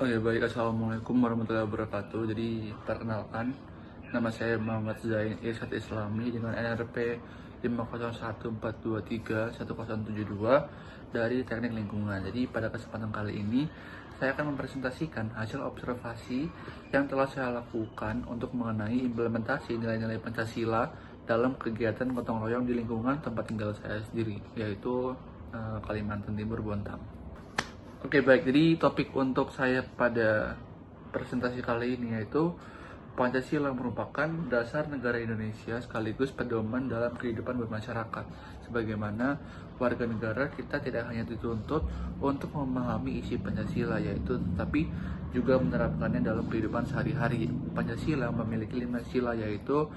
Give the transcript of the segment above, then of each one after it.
Oh ya baik, Assalamualaikum warahmatullahi wabarakatuh. Jadi perkenalkan, nama saya Muhammad Zain Irsyad Islami dengan NRP 50142310072 dari Teknik Lingkungan. Jadi pada kesempatan kali ini saya akan mempresentasikan hasil observasi yang telah saya lakukan untuk mengenai implementasi nilai-nilai Pancasila dalam kegiatan gotong royong di lingkungan tempat tinggal saya sendiri, yaitu Kalimantan Timur, Bontang. Oke baik, jadi topik untuk saya pada presentasi kali ini yaitu Pancasila merupakan dasar negara Indonesia sekaligus pedoman dalam kehidupan bermasyarakat. Sebagaimana warga negara kita tidak hanya dituntut untuk memahami isi Pancasila yaitu tetapi juga menerapkannya dalam kehidupan sehari-hari. Pancasila memiliki 5 sila yaitu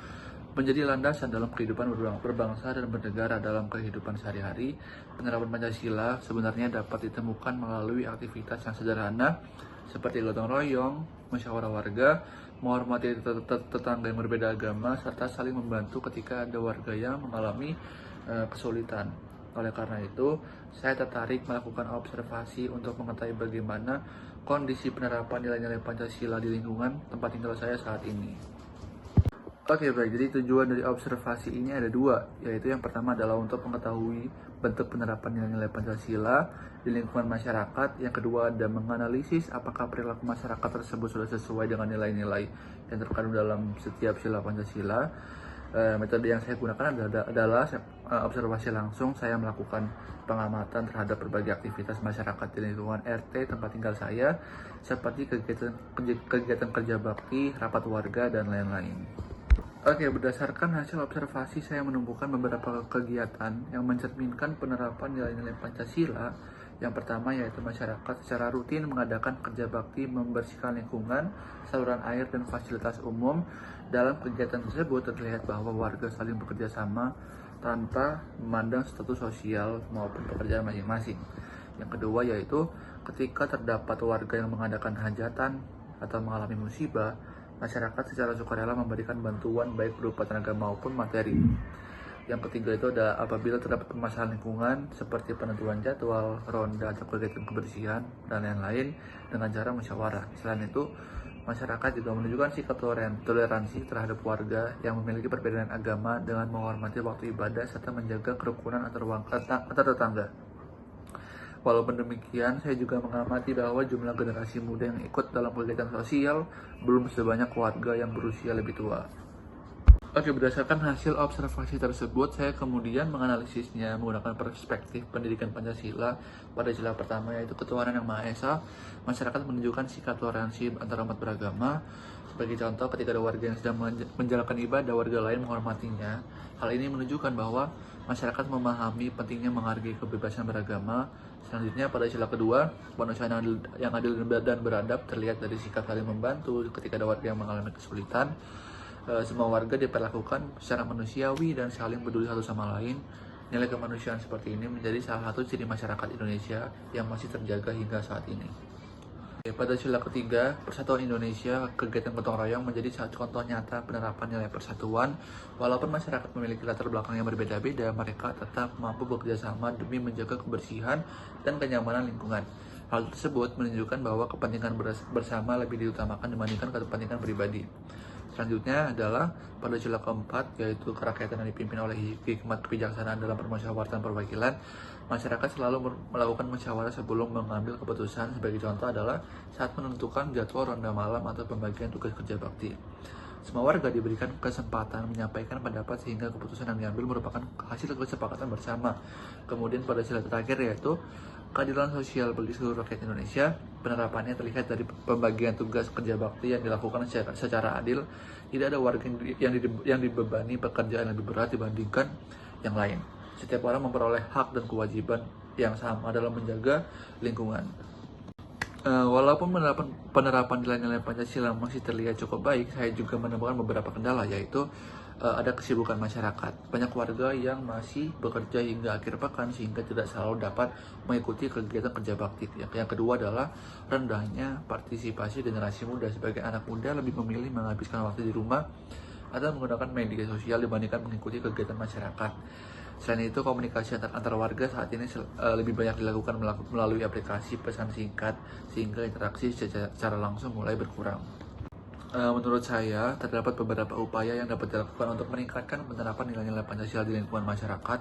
menjadi landasan dalam kehidupan berbangsa dan bernegara dalam kehidupan sehari-hari. Penerapan Pancasila sebenarnya dapat ditemukan melalui aktivitas yang sederhana seperti gotong royong, musyawarah warga, menghormati tetangga yang berbeda agama, serta saling membantu ketika ada warga yang mengalami kesulitan. Oleh karena itu, saya tertarik melakukan observasi untuk mengetahui bagaimana kondisi penerapan nilai-nilai Pancasila di lingkungan tempat tinggal saya saat ini. Oke baik, jadi tujuan dari observasi ini ada dua, yaitu yang pertama adalah untuk mengetahui bentuk penerapan nilai-nilai Pancasila di lingkungan masyarakat. Yang kedua ada menganalisis apakah perilaku masyarakat tersebut sudah sesuai dengan nilai-nilai yang terkandung dalam setiap sila Pancasila. Metode yang saya gunakan adalah observasi langsung. Saya melakukan pengamatan terhadap berbagai aktivitas masyarakat di lingkungan RT tempat tinggal saya, seperti kegiatan kerja bakti, rapat warga, dan lain-lain. Oke, berdasarkan hasil observasi saya menemukan beberapa kegiatan yang mencerminkan penerapan nilai-nilai Pancasila. Yang pertama yaitu masyarakat secara rutin mengadakan kerja bakti membersihkan lingkungan, saluran air, dan fasilitas umum. Dalam kegiatan tersebut terlihat bahwa warga saling bekerja sama tanpa memandang status sosial maupun pekerjaan masing-masing. Yang kedua yaitu ketika terdapat warga yang mengadakan hajatan atau mengalami musibah, masyarakat secara sukarela memberikan bantuan baik berupa tenaga maupun materi. Yang ketiga itu ada apabila terdapat permasalahan lingkungan seperti penentuan jadwal, ronda, atau kegiatan kebersihan, dan lain-lain dengan cara musyawarah. Selain itu, masyarakat juga menunjukkan sikap toleransi terhadap warga yang memiliki perbedaan agama dengan menghormati waktu ibadah serta menjaga kerukunan antar tetangga. Walaupun demikian, saya juga mengamati bahwa jumlah generasi muda yang ikut dalam kegiatan sosial belum sebanyak warga yang berusia lebih tua. Oke, berdasarkan hasil observasi tersebut, saya kemudian menganalisisnya menggunakan perspektif pendidikan Pancasila pada sila pertama yaitu ketuhanan yang Maha Esa. Masyarakat menunjukkan sikap toleransi antar umat beragama. Sebagai contoh, ketika ada warga yang sedang menjalankan ibadah, warga lain menghormatinya. Hal ini menunjukkan bahwa masyarakat memahami pentingnya menghargai kebebasan beragama. Selanjutnya, pada sila kedua, kemanusiaan yang adil dan beradab terlihat dari sikap saling membantu ketika ada warga yang mengalami kesulitan. Semua warga diperlakukan secara manusiawi dan saling peduli satu sama lain. Nilai kemanusiaan seperti ini menjadi salah satu ciri masyarakat Indonesia yang masih terjaga hingga saat ini. Pada sila ketiga, Persatuan Indonesia, kegiatan gotong royong menjadi satu contoh nyata penerapan nilai persatuan. Walaupun masyarakat memiliki latar belakang yang berbeda-beda, mereka tetap mampu bekerja sama demi menjaga kebersihan dan kenyamanan lingkungan. Hal tersebut menunjukkan bahwa kepentingan bersama lebih diutamakan dibandingkan kepentingan pribadi. Selanjutnya adalah pada sila keempat, yaitu kerakyatan yang dipimpin oleh hikmat kebijaksanaan dalam permusyawaratan perwakilan. Masyarakat selalu melakukan musyawarah sebelum mengambil keputusan. Sebagai contoh adalah saat menentukan jadwal ronda malam atau pembagian tugas kerja bakti. Semua warga diberikan kesempatan menyampaikan pendapat sehingga keputusan yang diambil merupakan hasil kesepakatan bersama. Kemudian pada sila terakhir yaitu keadilan sosial bagi seluruh rakyat Indonesia. Penerapannya terlihat dari pembagian tugas kerja bakti yang dilakukan secara adil. Tidak ada warga yang dibebani pekerjaan yang lebih berat dibandingkan yang lain. Setiap orang memperoleh hak dan kewajiban yang sama dalam menjaga lingkungan. Walaupun penerapan nilai-nilai Pancasila masih terlihat cukup baik, saya juga menemukan beberapa kendala, yaitu ada kesibukan masyarakat. Banyak warga yang masih bekerja hingga akhir pekan sehingga tidak selalu dapat mengikuti kegiatan kerja bakti. Yang kedua adalah rendahnya partisipasi generasi muda. Sebagai anak muda lebih memilih menghabiskan waktu di rumah atau menggunakan media sosial dibandingkan mengikuti kegiatan masyarakat. Selain itu, komunikasi antar warga saat ini lebih banyak dilakukan melalui aplikasi pesan singkat, sehingga interaksi secara langsung mulai berkurang. Menurut saya, terdapat beberapa upaya yang dapat dilakukan untuk meningkatkan penerapan nilai-nilai Pancasila di lingkungan masyarakat,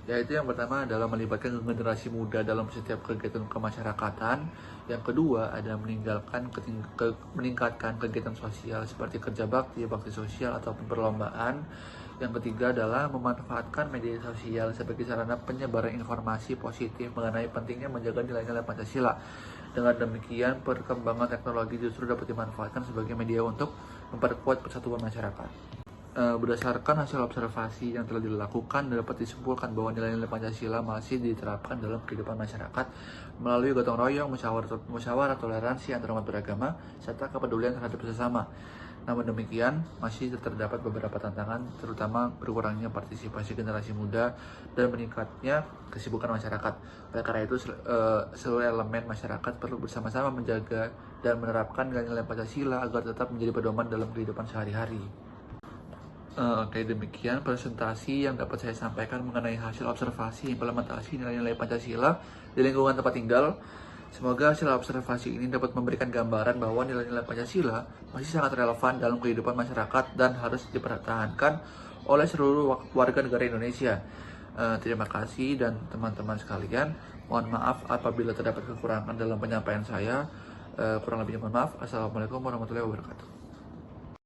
yaitu yang pertama adalah melibatkan generasi muda dalam setiap kegiatan kemasyarakatan. Yang kedua ada meningkatkan kegiatan sosial seperti kerja bakti, bakti sosial, ataupun perlombaan. Yang ketiga adalah memanfaatkan media sosial sebagai sarana penyebaran informasi positif mengenai pentingnya menjaga nilai-nilai Pancasila. Dengan demikian, perkembangan teknologi justru dapat dimanfaatkan sebagai media untuk memperkuat persatuan masyarakat. Berdasarkan hasil observasi yang telah dilakukan, dapat disimpulkan bahwa nilai-nilai Pancasila masih diterapkan dalam kehidupan masyarakat melalui gotong royong, musyawarah, toleransi antarumat beragama, serta kepedulian terhadap sesama. Namun demikian, masih terdapat beberapa tantangan, terutama berkurangnya partisipasi generasi muda dan meningkatnya kesibukan masyarakat. Oleh karena itu, seluruh elemen masyarakat perlu bersama-sama menjaga dan menerapkan nilai-nilai Pancasila agar tetap menjadi pedoman dalam kehidupan sehari-hari. Oke, demikian presentasi yang dapat saya sampaikan mengenai hasil observasi implementasi nilai-nilai Pancasila di lingkungan tempat tinggal. Semoga hasil observasi ini dapat memberikan gambaran bahwa nilai-nilai Pancasila masih sangat relevan dalam kehidupan masyarakat dan harus dipertahankan oleh seluruh warga negara Indonesia. Terima kasih dan teman-teman sekalian. Mohon maaf apabila terdapat kekurangan dalam penyampaian saya. Kurang lebihnya mohon maaf. Assalamualaikum warahmatullahi wabarakatuh.